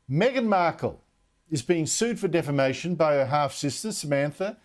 Meghan Markle is being sued for defamation by her half-sister, Samantha,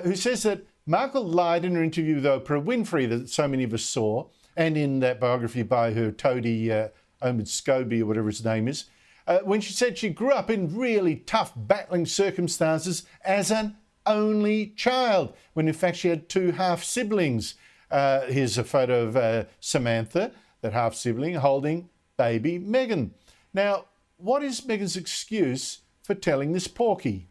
who says that Markle lied in her interview with Oprah Winfrey that so many of us saw, and in that biography by her toady, Omid Scobie, or whatever his name is, when she said she grew up in really tough, battling circumstances as an only child, when in fact she had two half-siblings. Here's a photo of Samantha, that half-sibling, holding baby Meghan. Now, what is Meghan's excuse for telling this porky?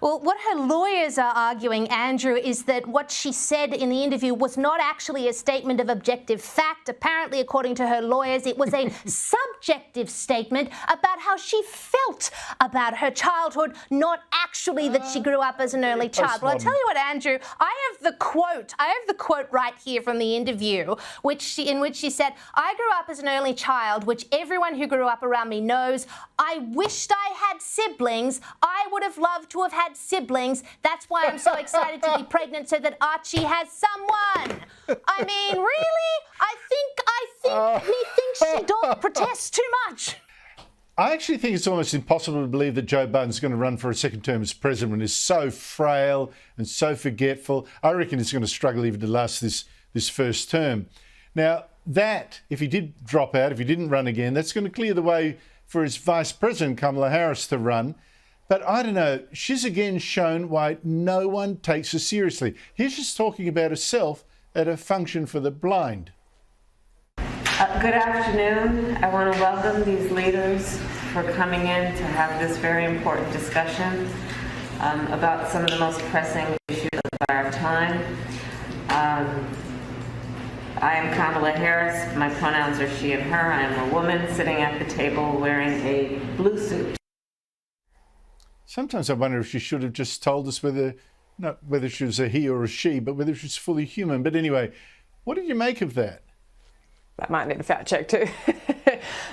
Well, what her lawyers are arguing, Andrew, is that what she said in the interview was not actually a statement of objective fact. Apparently, according to her lawyers, it was a subjective statement about how she felt about her childhood, not actually that she grew up as an early child. Well, I'll tell you what, Andrew, I have the quote right here from the interview, in which she said, "I grew up as an early child, which everyone who grew up around me knows. I wished I had siblings. I would have loved to have had siblings. That's why I'm so excited to be pregnant, so that Archie has someone." I mean, really? I think he thinks she does protest too much. I actually think it's almost impossible to believe that Joe Biden's going to run for a second term as president. He's so frail and so forgetful. I reckon he's going to struggle even to last this first term. Now, that, if he did drop out, if he didn't run again, that's going to clear the way for his vice president, Kamala Harris, to run. But I don't know, she's again shown why no one takes her seriously. Here she's talking about herself at a function for the blind. Good afternoon. I want to welcome these leaders for coming in to have this very important discussion about some of the most pressing issues of our time. I am Kamala Harris. My pronouns are she and her. I am a woman sitting at the table wearing a blue suit. Sometimes I wonder if she should have just told us not whether she was a he or a she, but whether she's fully human. But anyway, what did you make of that? That might need a fact check too.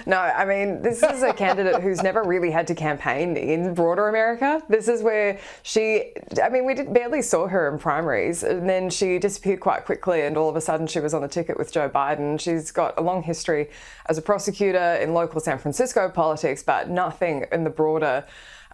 No, I mean, this is a candidate who's never really had to campaign in broader America. This is where we barely saw her in primaries, and then she disappeared quite quickly, and all of a sudden she was on the ticket with Joe Biden. She's got a long history as a prosecutor in local San Francisco politics, but nothing in the broader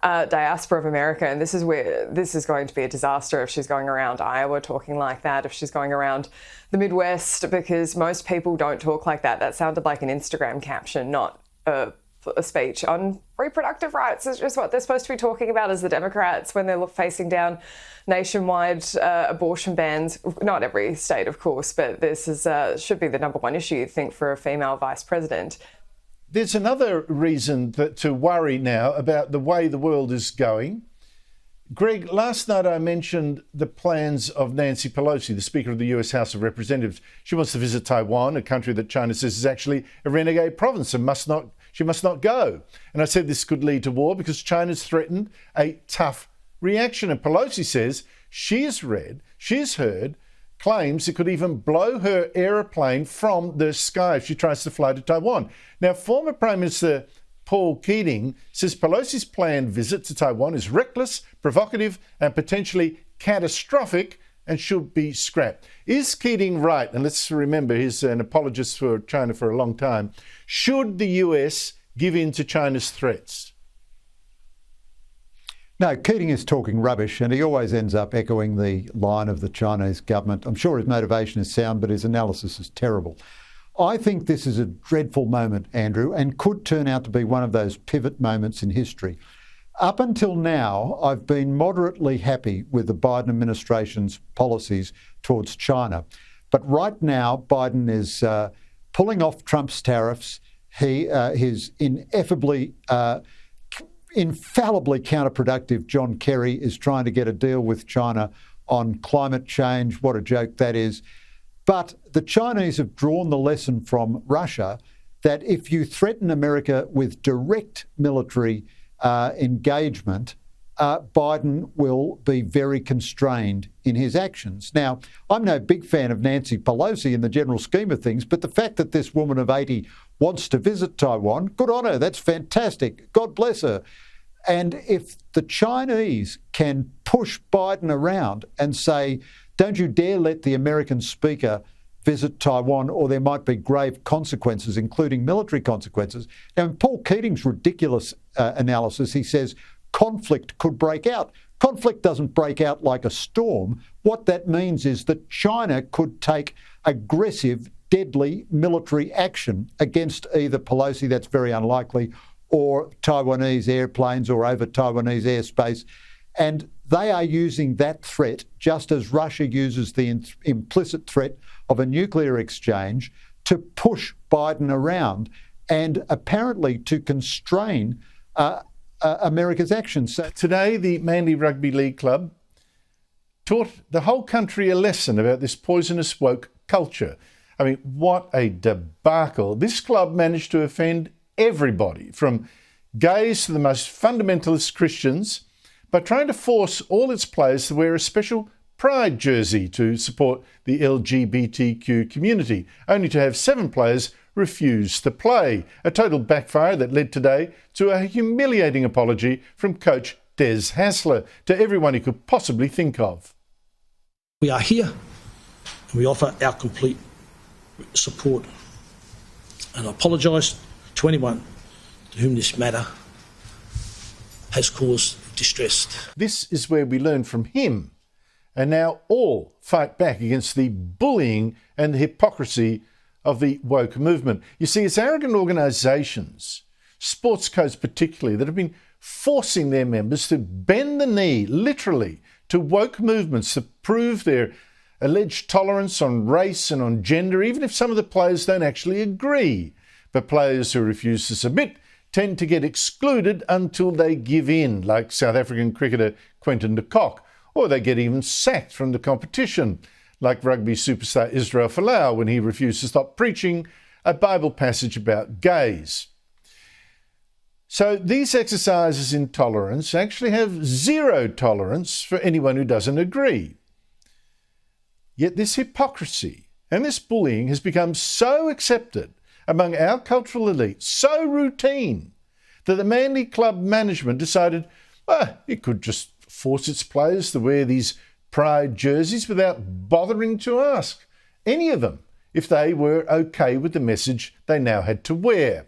diaspora of America. And this is where this is going to be a disaster if she's going around Iowa talking like that, if she's going around the Midwest, because most people don't talk like that. That sounded like an Instagram caption, not a speech on reproductive rights. It's just what they're supposed to be talking about as the Democrats when they're facing down nationwide abortion bans. Not every state, of course, but this is should be the number one issue, you'd think, for a female vice president. There's another reason to worry now about the way the world is going. Greg, last night I mentioned the plans of Nancy Pelosi, the Speaker of the US House of Representatives. She wants to visit Taiwan, a country that China says is actually a renegade province and she must not go. And I said this could lead to war because China's threatened a tough reaction. And Pelosi says she has heard claims it could even blow her aeroplane from the sky if she tries to fly to Taiwan. Now, former Prime Minister Paul Keating says Pelosi's planned visit to Taiwan is reckless, provocative, and potentially catastrophic and should be scrapped. Is Keating right? And let's remember, he's an apologist for China for a long time. Should the US give in to China's threats? No, Keating is talking rubbish, and he always ends up echoing the line of the Chinese government. I'm sure his motivation is sound, but his analysis is terrible. I think this is a dreadful moment, Andrew, and could turn out to be one of those pivot moments in history. Up until now, I've been moderately happy with the Biden administration's policies towards China. But right now, Biden is pulling off Trump's tariffs. His infallibly counterproductive John Kerry is trying to get a deal with China on climate change. What a joke that is. But the Chinese have drawn the lesson from Russia that if you threaten America with direct military engagement, Biden will be very constrained in his actions. Now, I'm no big fan of Nancy Pelosi in the general scheme of things, but the fact that this woman of 80 wants to visit Taiwan, good on her, that's fantastic. God bless her. And if the Chinese can push Biden around and say, don't you dare let the American speaker visit Taiwan, or there might be grave consequences, including military consequences. Now, in Paul Keating's ridiculous analysis, he says conflict could break out. Conflict doesn't break out like a storm. What that means is that China could take aggressive, deadly military action against either Pelosi, that's very unlikely, or Taiwanese airplanes or over Taiwanese airspace. And they are using that threat, just as Russia uses the implicit threat of a nuclear exchange, to push Biden around and apparently to constrain America's actions. So today, the Manly Rugby League Club taught the whole country a lesson about this poisonous woke culture. I mean, what a debacle. This club managed to offend everybody, from gays to the most fundamentalist Christians, by trying to force all its players to wear a special pride jersey to support the LGBTQ community, only to have 7 players refuse to play. A total backfire that led today to a humiliating apology from coach Des Hasler to everyone he could possibly think of. We are here and we offer our complete support. And I apologise to anyone to whom this matter has caused distress. This is where we learn from him, and now all fight back against the bullying and the hypocrisy of the woke movement. You see, it's arrogant organisations, sports codes particularly, that have been forcing their members to bend the knee, literally, to woke movements to prove their alleged tolerance on race and on gender, even if some of the players don't actually agree. But players who refuse to submit tend to get excluded until they give in, like South African cricketer Quinton de Kock, or they get even sacked from the competition, like rugby superstar Israel Folau when he refused to stop preaching a Bible passage about gays. So these exercises in tolerance actually have zero tolerance for anyone who doesn't agree. Yet this hypocrisy and this bullying has become so accepted among our cultural elite, so routine, that the Manly Club management decided, it could just force its players to wear these pride jerseys without bothering to ask any of them if they were okay with the message they now had to wear.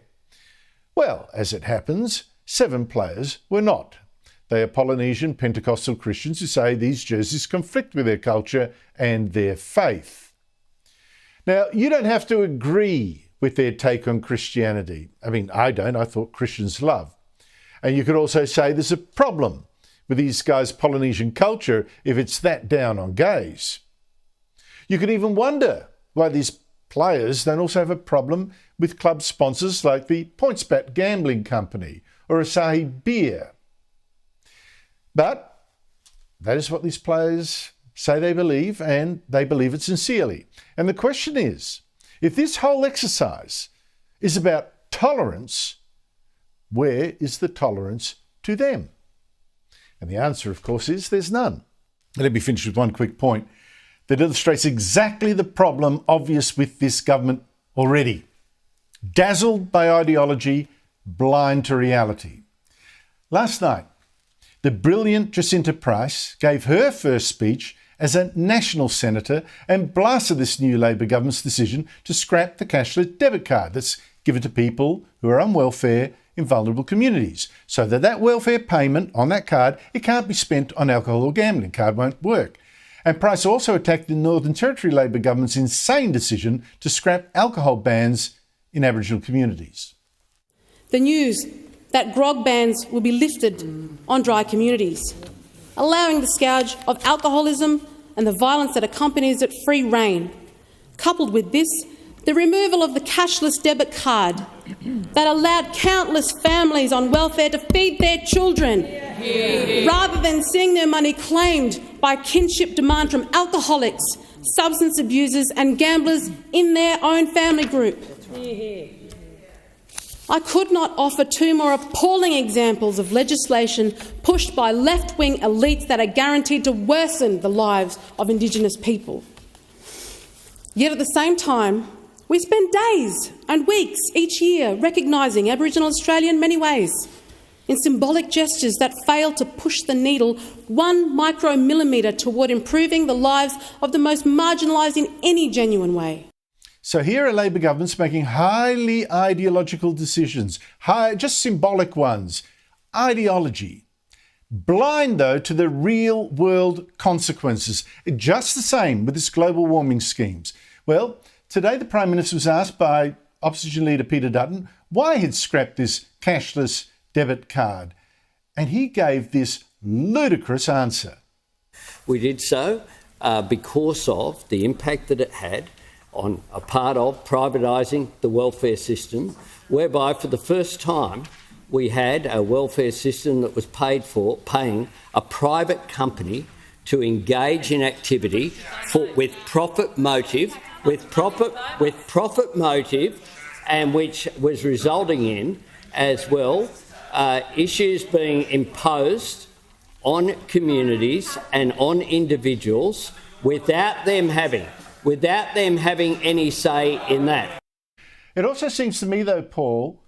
Well, as it happens, 7 players were not. They are Polynesian Pentecostal Christians who say these jerseys conflict with their culture and their faith. Now, you don't have to agree with their take on Christianity. I mean, I don't. I thought Christians love. And you could also say there's a problem with these guys' Polynesian culture if it's that down on gays. You could even wonder why these players don't also have a problem with club sponsors like the PointsBet gambling company or Asahi Beer. But that is what these players say they believe, and they believe it sincerely. And the question is, if this whole exercise is about tolerance, where is the tolerance to them? And the answer, of course, is there's none. Let me finish with one quick point that illustrates exactly the problem obvious with this government already. Dazzled by ideology, blind to reality. Last night, the brilliant Jacinta Price gave her first speech as a national senator and blasted this new Labor government's decision to scrap the cashless debit card that's given to people who are on welfare in vulnerable communities, so that welfare payment on that card, it can't be spent on alcohol or gambling. Card won't work. And Price also attacked the Northern Territory Labor government's insane decision to scrap alcohol bans in Aboriginal communities. The news that grog bans will be lifted on dry communities, allowing the scourge of alcoholism and the violence that accompanies it free rein. Coupled with this, the removal of the cashless debit card that allowed countless families on welfare to feed their children rather than seeing their money claimed by kinship demand from alcoholics, substance abusers and gamblers in their own family group. I could not offer 2 more appalling examples of legislation pushed by left-wing elites that are guaranteed to worsen the lives of Indigenous people. Yet at the same time, we spend days and weeks each year recognising Aboriginal Australia in many ways. in symbolic gestures that fail to push the needle 1 micromillimetre toward improving the lives of the most marginalised in any genuine way. So here are Labor governments making highly ideological decisions, just symbolic ones. Ideology. Blind, though, to the real world consequences. Just the same with this global warming schemes. Well, today the Prime Minister was asked by Opposition Leader Peter Dutton why he'd scrapped this cashless debit card. And he gave this ludicrous answer. We did so because of the impact that it had on a part of privatising the welfare system, whereby for the first time we had a welfare system that was paying a private company to engage in activity with profit motive, and which was resulting in, as well, issues being imposed on communities and on individuals without them having any say in that. It also seems to me, though, Paul,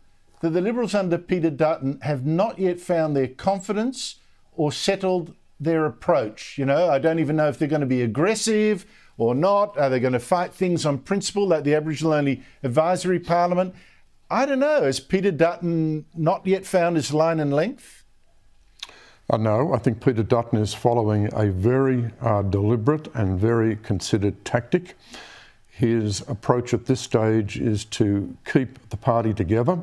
that the Liberals under Peter Dutton have not yet found their confidence or settled their approach. You know, I don't even know if they're going to be aggressive or not. Are they going to fight things on principle like the Aboriginal-only advisory parliament? I don't know. Has Peter Dutton not yet found his line and length? No, I think Peter Dutton is following a very deliberate and very considered tactic. His approach at this stage is to keep the party together.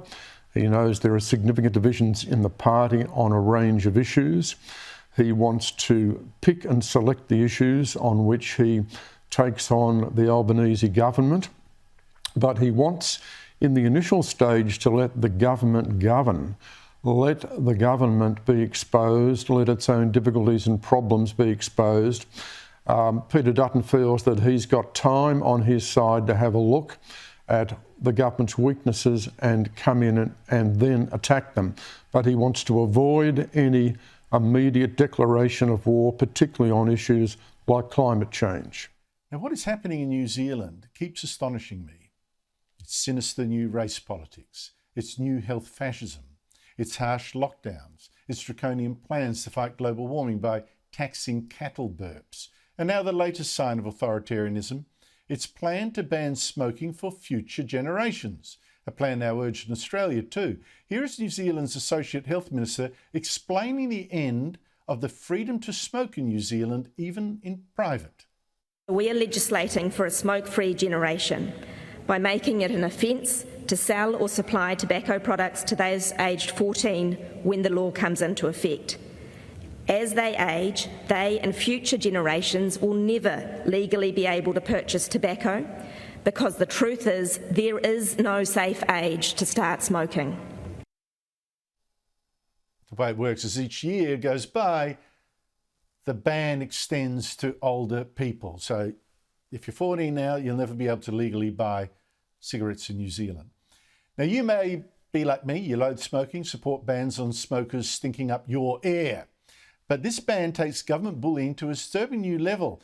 He knows there are significant divisions in the party on a range of issues. He wants to pick and select the issues on which he takes on the Albanese government, but he wants, in the initial stage, to let the government govern. Let the government be exposed, let its own difficulties and problems be exposed. Peter Dutton feels that he's got time on his side to have a look at the government's weaknesses and come in and then attack them. But he wants to avoid any immediate declaration of war, particularly on issues like climate change. Now, what is happening in New Zealand keeps astonishing me. It's sinister new race politics. It's new health fascism. It's harsh lockdowns. It's draconian plans to fight global warming by taxing cattle burps. And now the latest sign of authoritarianism. It's planned to ban smoking for future generations. A plan now urged in Australia too. Here is New Zealand's Associate Health Minister explaining the end of the freedom to smoke in New Zealand, even in private. We are legislating for a smoke-free generation by making it an offence to sell or supply tobacco products to those aged 14 when the law comes into effect. As they age, they and future generations will never legally be able to purchase tobacco, because the truth is there is no safe age to start smoking. The way it works is each year goes by, the ban extends to older people. So if you're 14 now, you'll never be able to legally buy cigarettes in New Zealand. Now, you may be like me, you loathe smoking, support bans on smokers stinking up your air. But this ban takes government bullying to a disturbing new level.